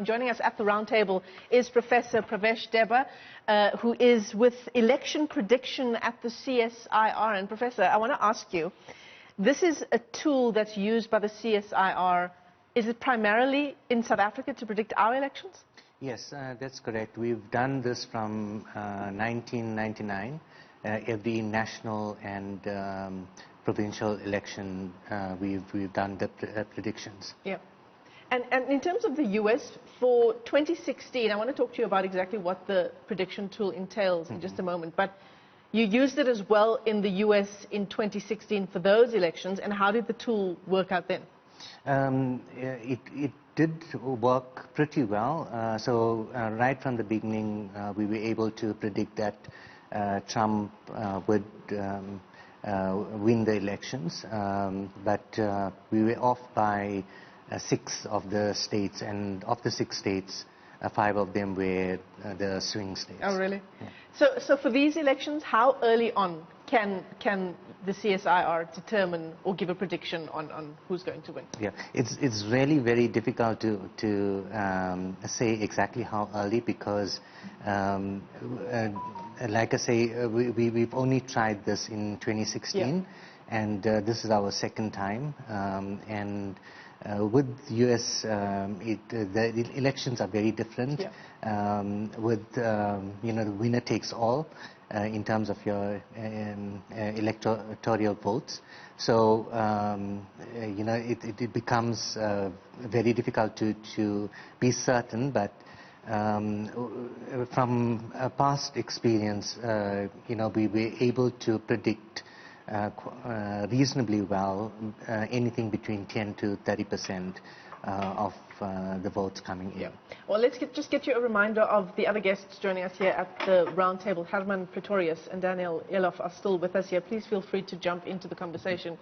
Joining us at the round table is Professor Pravesh Deba, who is with election prediction at the CSIR. And Professor, I want to ask you, this is a tool that's used by the CSIR. Is it primarily in South Africa to predict our elections? Yes, that's correct. We've done this from 1999. Every national and provincial election, we've done the predictions. Yeah. And in terms of the US, for 2016, I want to talk to you about exactly what the prediction tool entails in just a moment. But you used it as well in the US in 2016 for those elections. And how did the tool work out then? It did work pretty well. Right from the beginning, we were able to predict that Trump would win the elections. But we were off by 6 of the states, and of the 6 states, 5 of them were the swing states. Oh, really? Yeah. So for these elections, how early on can the CSIR determine or give a prediction on who's going to win? Yeah, it's really very difficult to say exactly how early, because like I say, we've only tried this in 2016, and this is our second time, with US, the elections are very different. With the winner takes all in terms of your electoral votes. So it becomes very difficult to be certain. But from past experience, we were able to predict reasonably well, anything between 10 to 30% of the votes coming in. Yeah. Well, let's just get you a reminder of the other guests joining us here at the round table. Hermann, Pretorius and Daniel Elof are still with us here. Please feel free to jump into the conversation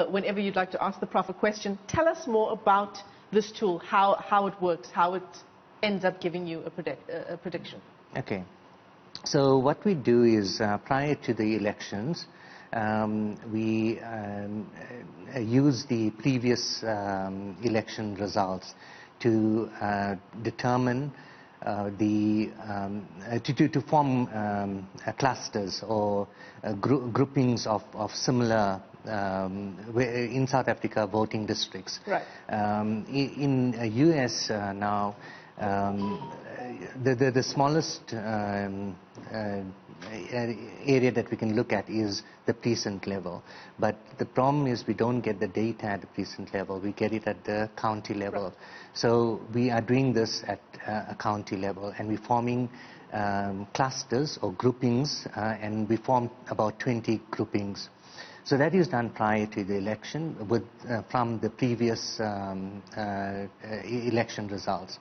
whenever you'd like to ask the prof a question. Tell us more about this tool, how it works, how it ends up giving you a prediction. Okay. So what we do is, prior to the elections, we use the previous election results to determine to form clusters or groupings of similar in South Africa voting districts. Right. In US now, the smallest area that we can look at is the precinct level. But the problem is we don't get the data at the precinct level. We get it at the county level. Right. So we are doing this at a county level, and we're forming clusters or groupings, and we form about 20 groupings. So that is done prior to the election from the previous election results.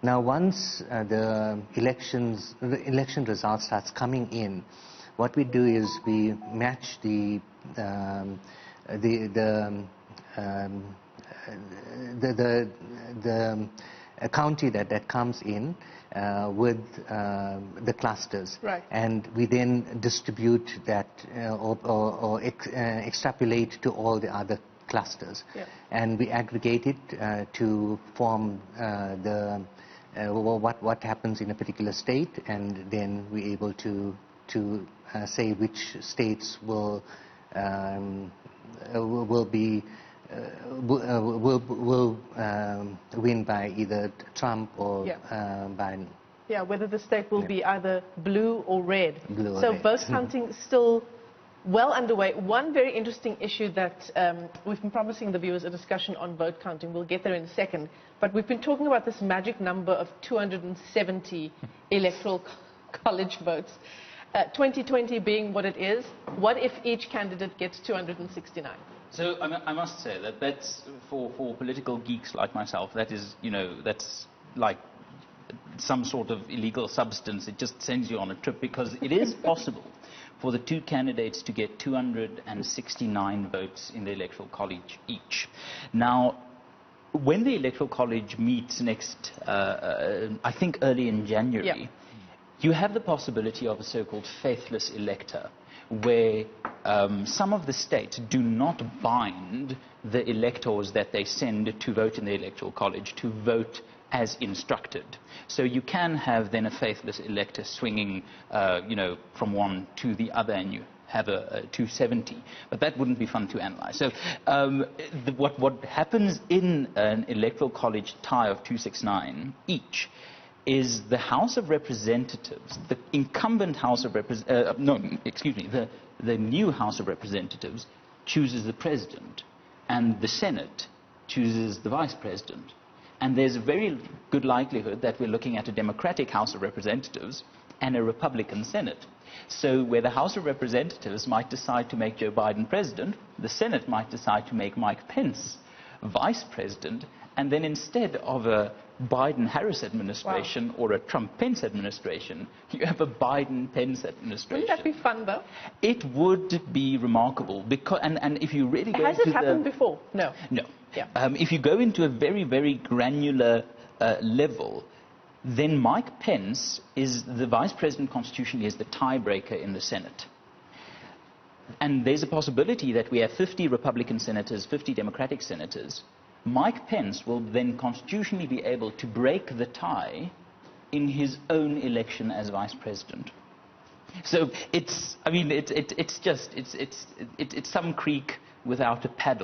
Now, once the election results starts coming in, what we do is we match the county that comes in with the clusters. Right. And we then distribute that or extrapolate to all the other clusters. Yeah. And we aggregate it to form what happens in a particular state, and then we're able to say which states will win by either Trump or Biden. Yeah, whether the state will be either blue or red. Blue or so red. Vote counting is still well underway. One very interesting issue that we've been promising the viewers a discussion on vote counting. We'll get there in a second. But we've been talking about this magic number of 270 electoral college votes. 2020 being what it is, what if each candidate gets 269? So I must say that's for political geeks like myself, that is, that's like some sort of illegal substance. It just sends you on a trip, because it is possible for the 2 candidates to get 269 votes in the Electoral College each. Now, when the Electoral College meets next, I think early in January, you have the possibility of a so-called faithless elector, where some of the states do not bind the electors that they send to vote in the Electoral College to vote as instructed. So you can have then a faithless elector swinging, from one to the other, and you have a 270. But that wouldn't be fun to analyze. So what happens in an electoral college tie of 269 each is the House of Representatives, the incumbent House of Representatives, the new House of Representatives chooses the President, and the Senate chooses the Vice President. And there's a very good likelihood that we're looking at a Democratic House of Representatives and a Republican Senate. So where the House of Representatives might decide to make Joe Biden president, the Senate might decide to make Mike Pence vice president, and then instead of a Biden-Harris administration or a Trump-Pence administration, you have a Biden-Pence administration. Wouldn't that be fun, though? It would be remarkable, because, and if you really go Has it happened before? No. No. Yeah. If you go into a very, very granular level, then Mike Pence is the vice president constitutionally, is the tiebreaker in the Senate. And there's a possibility that we have 50 Republican senators, 50 Democratic senators. Mike Pence will then constitutionally be able to break the tie in his own election as vice president. So it's some creek without a paddle.